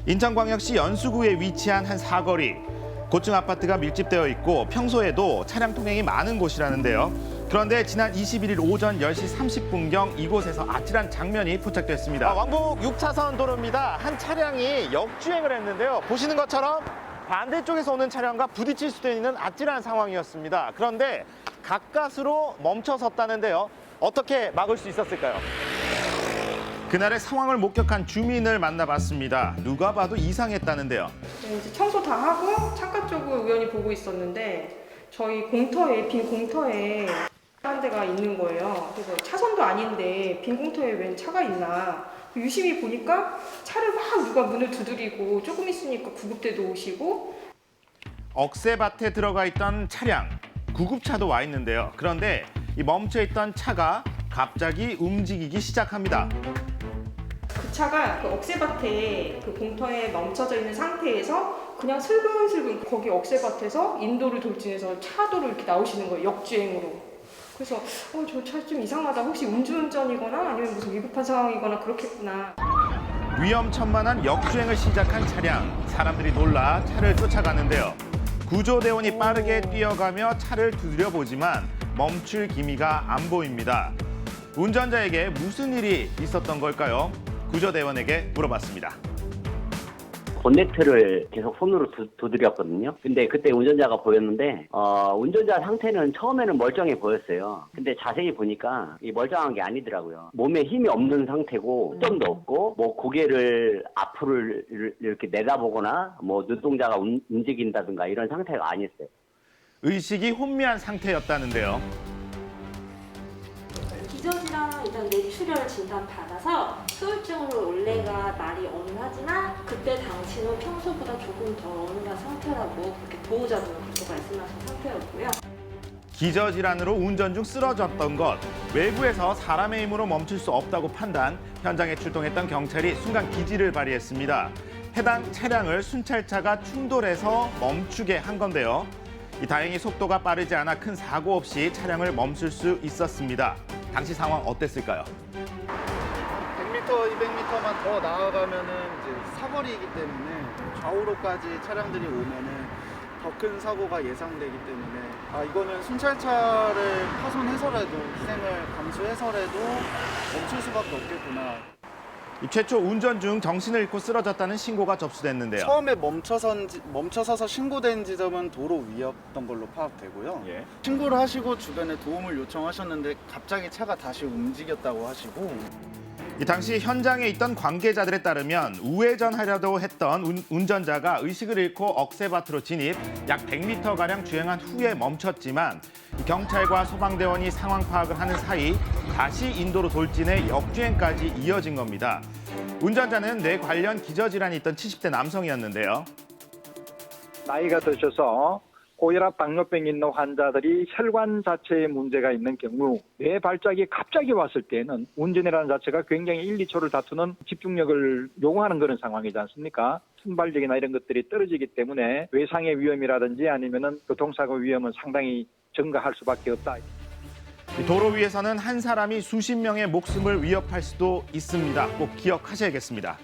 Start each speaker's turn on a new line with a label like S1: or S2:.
S1: 인천광역시 연수구에 위치한 한 사거리. 고층 아파트가 밀집되어 있고 평소에도 차량 통행이 많은 곳이라는데요. 그런데 지난 21일 오전 10시 30분경 이곳에서 아찔한 장면이 포착됐습니다. 왕복 6차선 도로입니다. 한 차량이 역주행을 했는데요. 보시는 것처럼 반대쪽에서 오는 차량과 부딪힐 수도 있는 아찔한 상황이었습니다. 그런데 가까스로 멈춰섰다는데요. 어떻게 막을 수 있었을까요? 그날의 상황을 목격한 주민을 만나봤습니다. 누가 봐도 이상했다는데요.
S2: 이제 청소 다 하고 창가 쪽을 우연히 보고 있었는데 저희 공터에 빈 공터에 한 대가 있는 거예요. 그래서 차선도 아닌데 빈 공터에 웬 차가 있나 유심히 보니까 차를 막 누가 문을 두드리고 조금 있으니까 구급대도 오시고
S1: 억새밭에 들어가 있던 차량, 구급차도 와 있는데요. 그런데 이 멈춰있던 차가 갑자기 움직이기 시작합니다.
S2: 그 차가 그 억새밭에 그 공터에 멈춰져 있는 상태에서 그냥 슬근슬근 거기 억새밭에서 인도를 돌진해서 차도로 이렇게 나오시는 거예요. 역주행으로. 그래서 저 차 좀 이상하다. 혹시 음주운전이거나 아니면 무슨 위급한 상황이거나 그렇겠구나.
S1: 위험천만한 역주행을 시작한 차량. 사람들이 놀라 차를 쫓아가는데요. 구조대원이 빠르게 뛰어가며 차를 두드려보지만 멈출 기미가 안 보입니다. 운전자에게 무슨 일이 있었던 걸까요? 구조대원에게 물어봤습니다.
S3: 본네트를 계속 손으로 두드렸거든요. 근데 그때 운전자가 보였는데 운전자 상태는 처음에는 멀쩡해 보였어요. 근데 자세히 보니까 이 멀쩡한 게 아니더라고요. 몸에 힘이 없는 상태고 점도 없고 뭐 고개를 앞으로 이렇게 내다보거나 뭐 눈동자가 움직인다든가 이런 상태가 아니었어요.
S1: 의식이 혼미한 상태였다는데요.
S4: 기저질환은 일단 뇌출혈 진단 받아서 소유증으로 원래가 말이 어눌하지만 그때 당시는 평소보다 조금 더 어눌한 상태라고 그렇게 보호자분은 그렇게 말씀하신 상태였고요.
S1: 기저질환으로 운전 중 쓰러졌던 것, 외부에서 사람의 힘으로 멈출 수 없다고 판단, 현장에 출동했던 경찰이 순간 기지를 발휘했습니다. 해당 차량을 순찰차가 충돌해서 멈추게 한 건데요. 다행히 속도가 빠르지 않아 큰 사고 없이 차량을 멈출 수 있었습니다. 당시 상황 어땠을까요?
S5: 100m, 200m만 더 나아가면은 이제 사거리이기 때문에 좌우로까지 차량들이 오면은 더 큰 사고가 예상되기 때문에 이거는 순찰차를 파손해서라도 희생을 감수해서라도 멈출 수밖에 없겠구나.
S1: 최초 운전 중 정신을 잃고 쓰러졌다는 신고가 접수됐는데요.
S5: 처음에 멈춰서서 신고된 지점은 도로 위였던 걸로 파악되고요.
S1: 예.
S5: 신고를 하시고 주변에 도움을 요청하셨는데 갑자기 차가 다시 움직였다고 하시고
S1: 이 당시 현장에 있던 관계자들에 따르면 우회전하려고 했던 운전자가 의식을 잃고 억새밭으로 진입, 약 100m가량 주행한 후에 멈췄지만 경찰과 소방대원이 상황 파악을 하는 사이 다시 인도로 돌진해 역주행까지 이어진 겁니다. 운전자는 뇌 관련 기저질환이 있던 70대 남성이었는데요.
S6: 나이가 드셔서 고혈압, 당뇨병 있는 환자들이 혈관 자체에 문제가 있는 경우 뇌 발작이 갑자기 왔을 때는 운전이라는 자체가 굉장히 1, 2초를 다투는 집중력을 요구하는 그런 상황이지 않습니까? 순발력이나 이런 것들이 떨어지기 때문에 외상의 위험이라든지 아니면은 교통사고 위험은 상당히 증가할 수밖에 없다.
S1: 도로 위에서는 한 사람이 수십 명의 목숨을 위협할 수도 있습니다. 꼭 기억하셔야겠습니다.